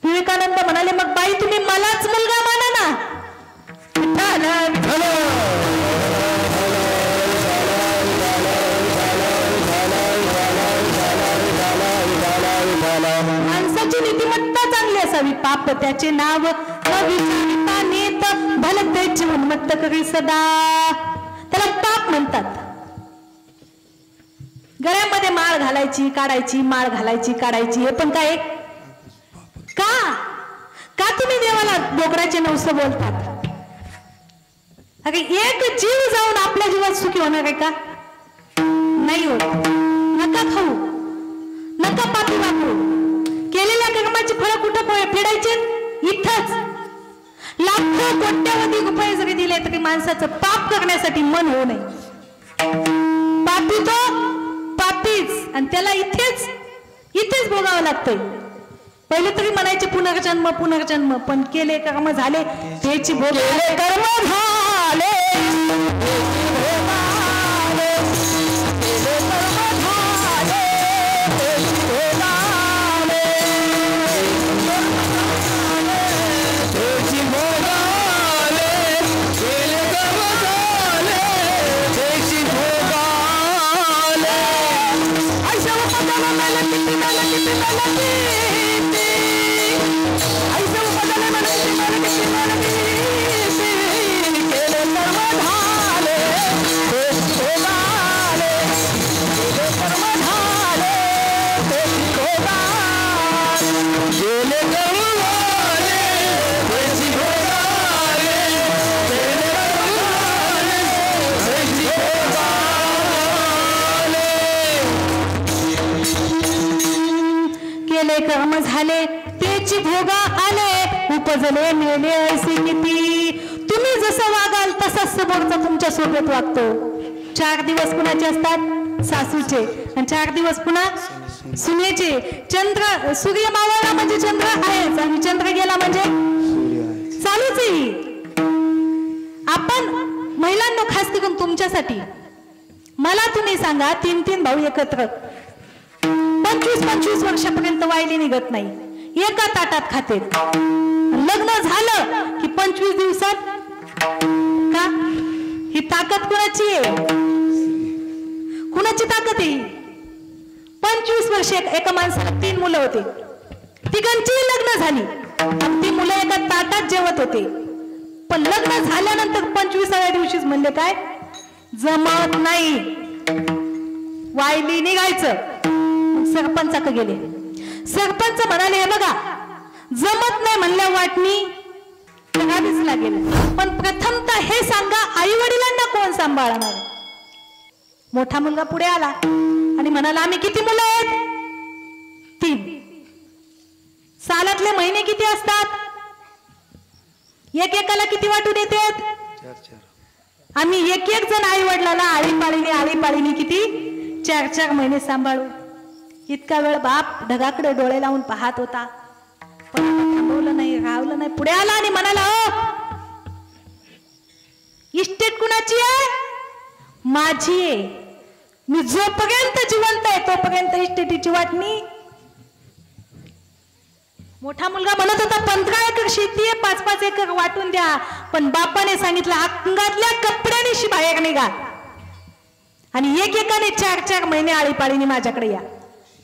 विवेकानंद म्हणाले मग बाई तुम्ही मलाच मुलगा माना ना. माणसाची नीतिमत्ता चांगली असावी, पाप त्याचे नाव अविचारिता नेत भलते जीवनमत्त करी सदा. त्याला पाप म्हणतात. गळ्यामध्ये माळ घालायची काढायची, माळ घालायची काढायची, हे पण काय? का का तुम्ही देवाला बोकडाचे नवस बोलतात? अरे एक जीव जाऊन आपल्या जीवात सुखी होणार आहे का? नाही होत. नका खाऊ, नका पापी वापरू. केलेल्या कर्माची फळं कुठं फेडायचे? इथंच. लाखो कोट्यावधी रुपये जरी दिले तरी माणसाचं पाप करण्यासाठी मन होऊ नये. पापी तो पापीच, आणि त्याला इथेच भोगावं लागतंय. पहिले तरी म्हणायचे पुनर्जन्म पुनर्जन्म, पण केले कर्म झाले त्याची भोग. कर्म झाले कर्म झाले त्याची भोगा आले, उपजले मेले ऐसे किती. तुम्ही जसं वागाल तसाच समोरचा तुमच्या सोबत वागतो. 4 दिवस कुणाचे असतात? सासूचे. आणि 4 दिवस पुन्हा सुनेचे. चंद्र सूर्य मावळला म्हणजे चंद्र आहेच, आणि चंद्र गेला म्हणजे चालूच आहे. आपण महिलांना खास करून तुमच्यासाठी, मला तुम्ही सांगा 3 भाऊ एकत्र 25 वर्षापर्यंत वायली निघत नाही, एका ताटात खाते. लग्न झालं की 25 दिवसात का? ही ताकद कुणाची आहे? कुणाची ताकद आहे? 25 वर्ष एका माणसाला 3 मुलं होते, तिघांची लग्न झाली, ती मुलं एका ताटात जेवत होते. पण लग्न झाल्यानंतर 25व्या दिवशीच म्हणले काय जमत नाही, वायली निघायचं. सरपंचाकडे गेले. सरपंच म्हणाले हे बघा जमत नाही म्हणल्या वाटणी करावीच लागेल, पण प्रथमतः हे सांगा आई वडिलांना कोण सांभाळणार? मोठा मुलगा पुढे आला आणि म्हणाला आम्ही किती मुलं आहेत? 3. सालातले महिने किती असतात? एकेकाला किती वाटून येतात? 4. आम्ही एक जण आई वडिलाला आळीपाळीने किती 4 महिने सांभाळू. इतका वेळ बाप ढगाकडे डोळे लावून पाहत होता, पण थांबवलं नाही, रावलं नाही. पुढे आला आणि म्हणाला इस्टेट कुणाची आहे? माझी आहे. मी जोपर्यंत जिवंत आहे तोपर्यंत इस्टेटीची वाटणी. मोठा मुलगा म्हणत होता 15 एकर शेती आहे, 5-5 एकर वाटून द्या. पण बापाने सांगितलं अंगातल्या कपड्यानिशी बाहेर निघा आणि एकेकाने 4-4 महिने आळीपाळीने माझ्याकडे या.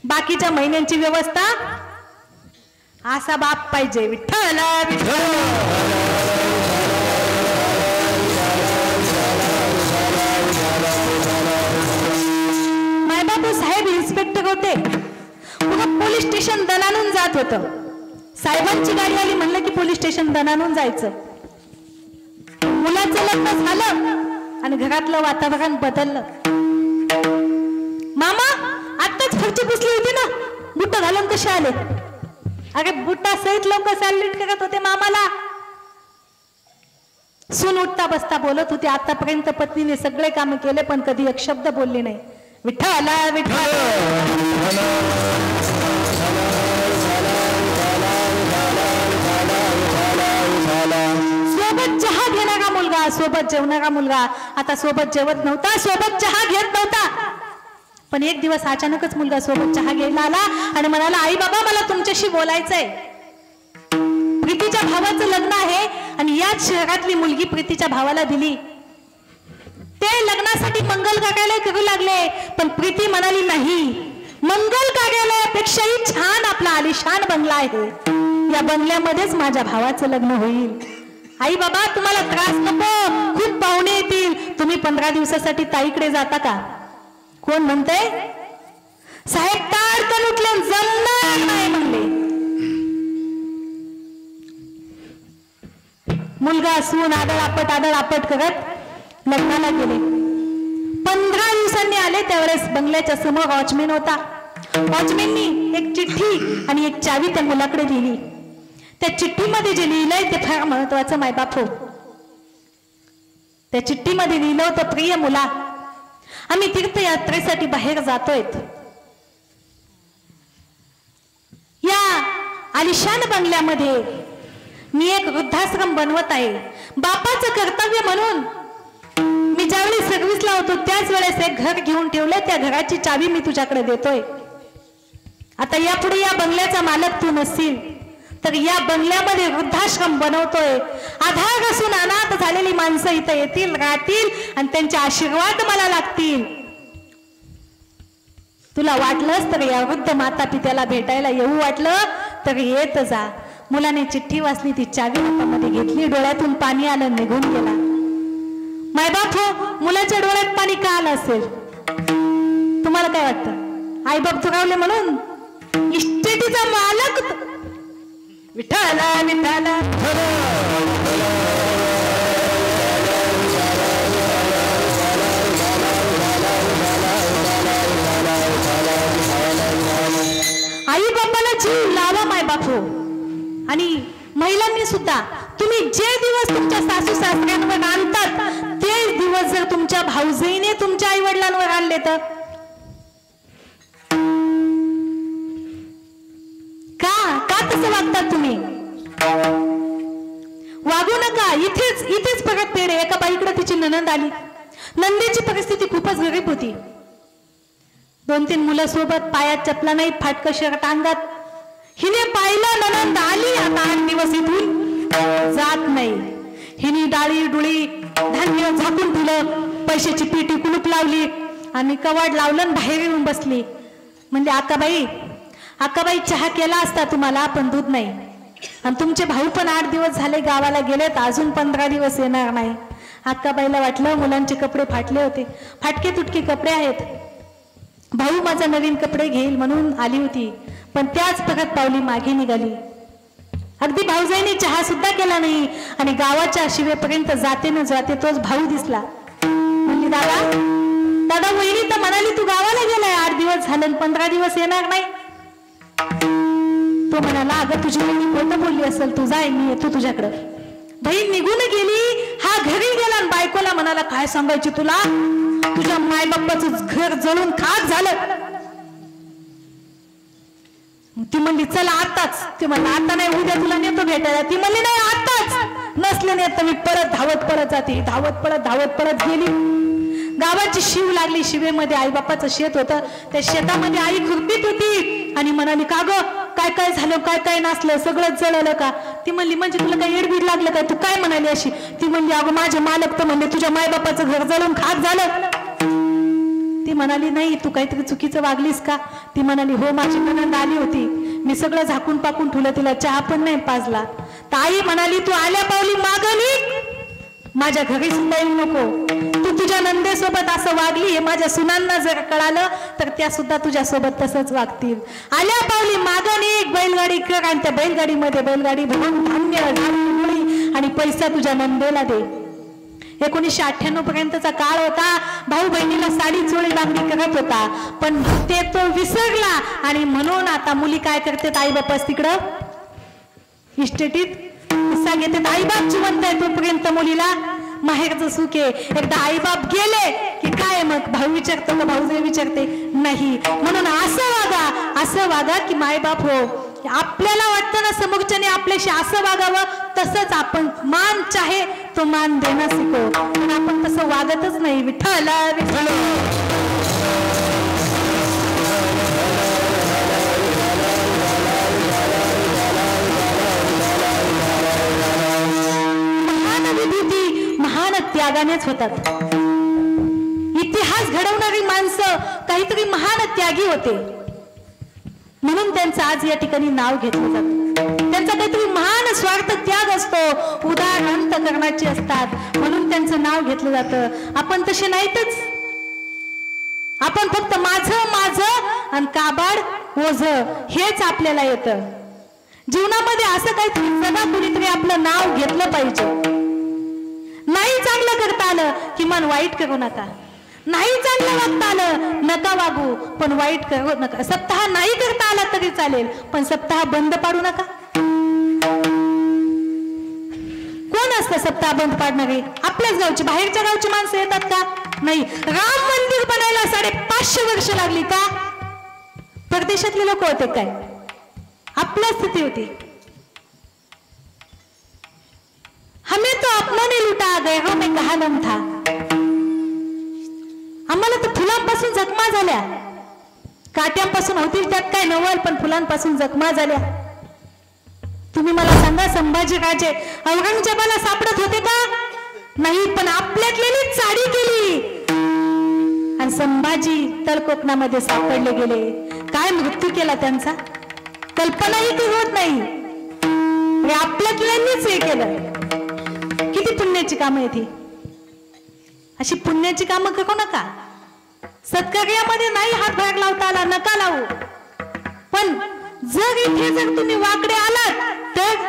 बाकीच्या महिन्यांची व्यवस्था असा बाप पाहिजे. विठ्ठल मायबापू साहेब इन्स्पेक्टर होते. पोलीस स्टेशन दणानून जात होतं. साहेबांची गाडी आली, म्हणलं की पोलीस स्टेशन दणानून जायचं. मुलाचं लग्न झालं आणि घरातलं वातावरण बदललं. मामा आत्ताच फरची पुसली होती ना, बुट्ट घालून कसे आले? अरे बुट्टा सहित लोक सॅल्यूट करत होते मामाला. सून उठता बसता बोलत होती. आतापर्यंत पत्नीने सगळे काम केले पण कधी एक शब्द बोलली नाही. विठ्ठल विठ्ठल. सोबत चहा घेणारा मुलगा, सोबत जेवणारा मुलगा. आता सोबत जेवत नव्हता, सोबत चहा घेत नव्हता. पण एक दिवस अचानकच मुलगा सोबत चहा घ्यायला आला आणि म्हणाला, आई बाबा मला तुमच्याशी बोलायचंय. प्रीतीच्या भावाचं लग्न आहे आणि याच शहरातली मुलगी प्रीतीच्या भावाला दिली. ते लग्नासाठी मंगल कार्यालय करू लागले पण प्रीती म्हणाली नाही, मंगल कार्यालयापेक्षाही छान आपला आलिशान बंगला आहे, या बंगल्यामध्येच माझ्या भावाचं लग्न होईल. आई बाबा तुम्हाला त्रास नको, खूप पाहुणे येतील, तुम्ही 15 दिवसासाठी ताईकडे जाता का? कोण म्हणतंय? साहेब ताडकन उठले, जमणार नाही म्हणले. मुलगा सून आदळापट करत लग्नाला गेले. 15 दिवसांनी आले त्यावेळेस बंगल्याच्या समोर वॉचमॅन होता. वॉचमॅननी एक चिठ्ठी आणि एक चावी त्या मुलाकडे दिली. त्या चिठ्ठीमध्ये जे लिहिलंय ते फार महत्वाचं मायबाप हो. त्या चिठ्ठीमध्ये लिहिलं होतं, प्रिय मुला, आम्ही तीर्थयात्रेसाठी बाहेर जातोय. या आलिशान बंगल्यामध्ये मी एक वृद्धाश्रम बनवत आहे. बापाचं कर्तव्य म्हणून मी ज्यावेळी सर्व्हिसला होतो त्याच वेळेस एक घर घेऊन ठेवलंय, त्या घराची चावी मी तुझ्याकडे देतोय. आता यापुढे या बंगल्याचा मालक तू नसशील तर या बंगल्यामध्ये वृद्धाश्रम बनवतोय. आधार असून अनाथ झालेली माणसं इथं येतील, राहतील आणि त्यांचे आशीर्वाद मला लागतील. तुला वाटलंच तर या वृद्ध माता पित्याला भेटायला येऊ वाटलं तर येत जा. मुलाने चिठ्ठी वाचली, ती चावी हातामध्ये घेतली, डोळ्यातून पाणी आलं, निघून गेला. मायबाप हो, मुलाच्या डोळ्यात पाणी का आलं असेल? तुम्हाला काय वाटतं? आईबाप दुरावले म्हणून? इस्टेटीचा मालक विठ्ठल विठ्ठल. आई बापाला जीव लावा मायबाप हो. आणि महिलांनी सुद्धा तुम्ही जे दिवस तुमच्या सासू सासऱ्यांवर आणतात तेच दिवस जर तुमच्या भाऊजाईने तुमच्या आई वडिलांवर आणले तर का तसं वागतात तुम्ही? वागू नका. इथेच परत पेढे. एका बाईकडे तिची नणंद आली. नंदेची परिस्थिती खूपच गरीब होती. 2-3 मुलं सोबत, पायात चपला नाही, फाटकं शर्ट अंगात. हिने पाहिलं नणंद आली, आता 8 दिवस इथून जात नाही. हिने डाळी डुळी धान्य झाकून ठेवलं, पैशाची पेटी कुलूप लावली आणि कवाड लावलं, बाहेर येऊन बसली. म्हणजे अक्काबाई चहा केला असता तुम्हाला पण दूध नाही. आणि तुमचे भाऊ पण 8 दिवस झाले गावाला गेलेत, अजून 15 दिवस येणार नाही. अक्काबाईला वाटलं मुलांचे कपडे फाटले होते, फाटके तुटके कपडे आहेत, भाऊ माझा नवीन कपडे घेईल म्हणून आली होती. पण त्याच परत पावली मागे निघाली. अगदी भाऊजाईने चहा सुद्धा केला नाही आणि गावाच्या शिवेपर्यंत जाते न जाते तोच भाऊ दिसला. म्हणली दादा वहिनी तर म्हणाली तू गावाला गेलाय, 8 दिवस झाले, 15 दिवस येणार नाही. तो म्हणाला, अगं तुझी बहिणी खोटं बोलली असेल, तू जाय, मी येतो तुझ्याकडं. बहीण निघून गेली. हा घरी गेला आणि बायकोला म्हणाला, काय सांगायची तुला, तुझ्या मायबापाचं घर जळून खाक झालं. ती म्हणली चला आताच. ती म्हणली आता नाही, उद्या तुला नेतो भेटायला. ती म्हणली नाही आताच. नसले नेत मी परत धावत पडत जाते. धावत पडत गेली. गावाची शिव लागली. शिवेमध्ये आईबापाचं शेत होतं. त्या शेतामध्ये आई खुरपीत होती आणि म्हणाली, का ग काय काय झालं, काय काय नसलं, सगळंच जळलं का? ती म्हणली, म्हणजे तुला काय एडबीड लागलं काय? तू काय म्हणाली अशी? ती म्हणली, अगं माझे मालक तर म्हणले तुझ्या मायबापाचं घर जळून खाक झालं. ती म्हणाली, नाही तू काहीतरी चुकीचं वागलीस का? ती म्हणाली, हो माझी नणंद आली होती, मी सगळं झाकून पाकून ठेवलं, तिला चहा पण नाही पाजला. तर आई म्हणाली, तू आल्या पावली मागली, माझ्या घरी सुद्धा येऊ नको. तू तुझ्या नंदेसोबत असं वागली हे माझ्या सुनांना जर कळालं तर त्या सुद्धा तुझ्या सोबत तसंच वागतील. आल्या पावली मागणी एक बैलगाडी कर आणि त्या बैलगाडीमध्ये बैलगाडी भरून धान्य आणि पैसा तुझ्या नंदेला दे. 1998 पर्यंतचा काळ होता. भाऊ बहिणीला साडी चोळी बांगडी करत होता, पण ते तो विसरला आणि म्हणून आता मुली काय करतात, आई बापास तिकडं इस्टेटीत हिस्सा घेतात. आईबाप जिवंत आहे तोपर्यंत मुलीला माहेरचं सुख आहे. एकदा आईबाप गेले की काय मग भाऊ विचारतो का भाऊजे विचारते नाही. म्हणून असं वागा की मायबाप हो. आपल्याला वाटतं ना समोरच्याने आपल्याशी असं वागावं, तसंच आपण मान चाहे तो मान देणं शिको. पण आपण तसं वागतच नाही. विठ्ठल विठ्ठल महान त्यागानेच होतात. इतिहास घडवणारी माणसं काहीतरी महान त्यागी होते, म्हणून त्यांचं आज या ठिकाणी नाव घेतलं जातं. त्यांचा काहीतरी महान स्वार्थ त्याग असतो, उदार अंतकरणाचे असतात, म्हणून त्यांचं नाव घेतलं जातं. आपण तसे नाहीतच. आपण फक्त माझं आणि काबाड ओझ हेच आपल्याला येतं. जीवनामध्ये असं काहीतरी सदा कुणीतरी आपलं नाव घेतलं पाहिजे. नाही चांगलं करता आलं किमान वाईट करू नका. नाही चांगलं वागता आलं नका वागू, पण वाईट करू नका. सप्ताह नाही करता आला तरी चालेल, पण सप्ताह बंद पाडू नका. कोण असतं सप्ताह बंद पाडणारे? आपल्याच गावची, बाहेरच्या गावची माणसं येतात का? नाही. राम मंदिर बनायला 550 वर्ष लागली का? परदेशातले लोक होते काय? आपल्या स्थिती होती. हमें तो अपनों ने लूटा, गैरों में कहा दम था. आम्हाला तर फुलांपासून जखमा झाल्या. काट्यांपासून होतील त्यात काय नवल, पण फुलांपासून जखमा झाल्या. तुम्ही मला सांगा, संभाजी राजे औरंगजेबाला सापडत होते का? नाही, पण आपल्यातल्याने चाडी केली आणि संभाजी तळकोकणामध्ये सापडले गेले. काय मृत्यू केला त्यांचा कल्पनाही होत नाही. आपल्यातल्यांनीच हे केलं. किती पुण्याची कामं आहे ती. अशी पुण्याची कामं करू नका. सत्कार्यामध्ये नाही हातभार लावता आला नका लावू, पण जर इथे जर तुम्ही वाकडे आलात तर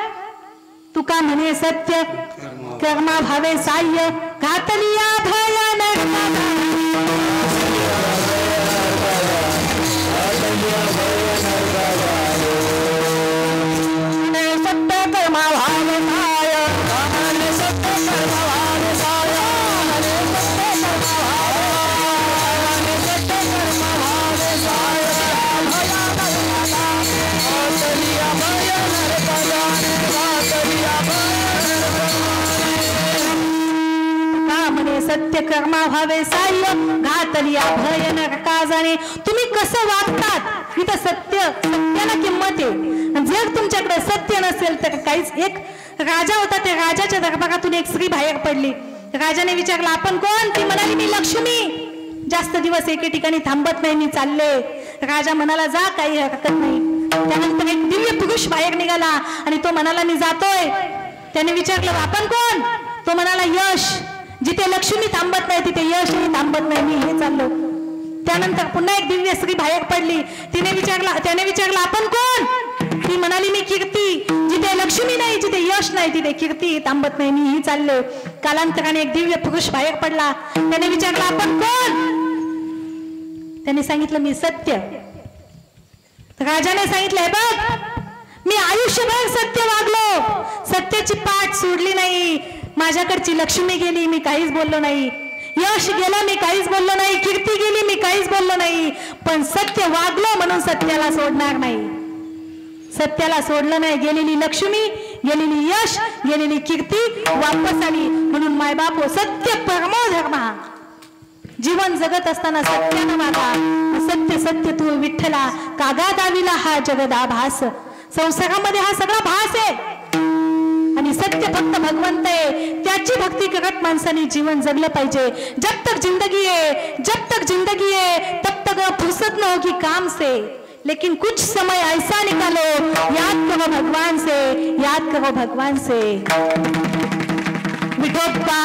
तुका म्हणे सत्य कर्मा भावे साह्य घातलिया भयानक. सत्य कर्मा भावे सत्य कर्मा व्हावे साह्य घातलिया भयानक का जाणे. तुम्ही कसं वागतात इथं सत्याला किंमत आहे. जर तुमच्याकडे सत्य नसेल तर काहीच. एक राजा होता, त्या राजाच्या दरबारातून एक स्त्री बाहेर पडली. राजाने विचारलं, आपण कोण? ती म्हणाली, मी लक्ष्मी. जास्त दिवस एके ठिकाणी थांबत नाही, मी चालले. राजा म्हणाला, जा, काही हरकत नाही. त्यानंतर एक दिव्य पुरुष बाहेर निघाला आणि तो म्हणाला, मी जातोय. त्याने विचारलं, आपण कोण? तो म्हणाला, यश. जिथे लक्ष्मी थांबत नाही तिथे यशही थांबत नाही, मी हे चाललो. त्यानंतर पुन्हा एक दिव्य स्त्री बाहेर पडली. त्याने विचारलं, आपण कोण? ती म्हणाली, मी कीर्ती. जिथे लक्ष्मी नाही, जिथे यश नाही, तिथे कीर्ती थांबत नाही, मी ही चाललो. कालांतराने एक दिव्य पुरुष बाहेर पडला. त्याने विचारलं, आपण कोण? त्याने सांगितलं, मी सत्य. राजाने सांगितलंय, बघ, मी आयुष्यभर सत्य वागलो, सत्याची पाठ सोडली नाही. माझ्याकडची लक्ष्मी गेली, मी काहीच बोललो नाही. यश गेलं, मी काहीच बोललो नाही. कीर्ती गेली, मी काहीच बोललो नाही. पण सत्य वागलो म्हणून सत्याला सोडणार नाही. सत्याला सोडलं नाही. गेलेली लक्ष्मी, गेलेली यश, गेलेली कीर्ती वापस आली. म्हणून मायबाप हो, सत्य परमो धर्म. जीवन जगत असताना सत्यानं वागा, सत्य सत्य तू विठ्ठला, कागा दाविला हा जगदाभास. संसारामध्ये हा सगळा भास आहे आणि सत्य फक्त भगवंत आहे. त्याची भक्ती करत माणसाने जीवन जगलं पाहिजे. जब तक जिंदगी है, जब तक जिंदगी है, तब तक फुर्सत न होगी काम से, लेकिन कुछ समय ऐसा निकालो, याद करो भगवान से, याद करो भगवान से. विठोबा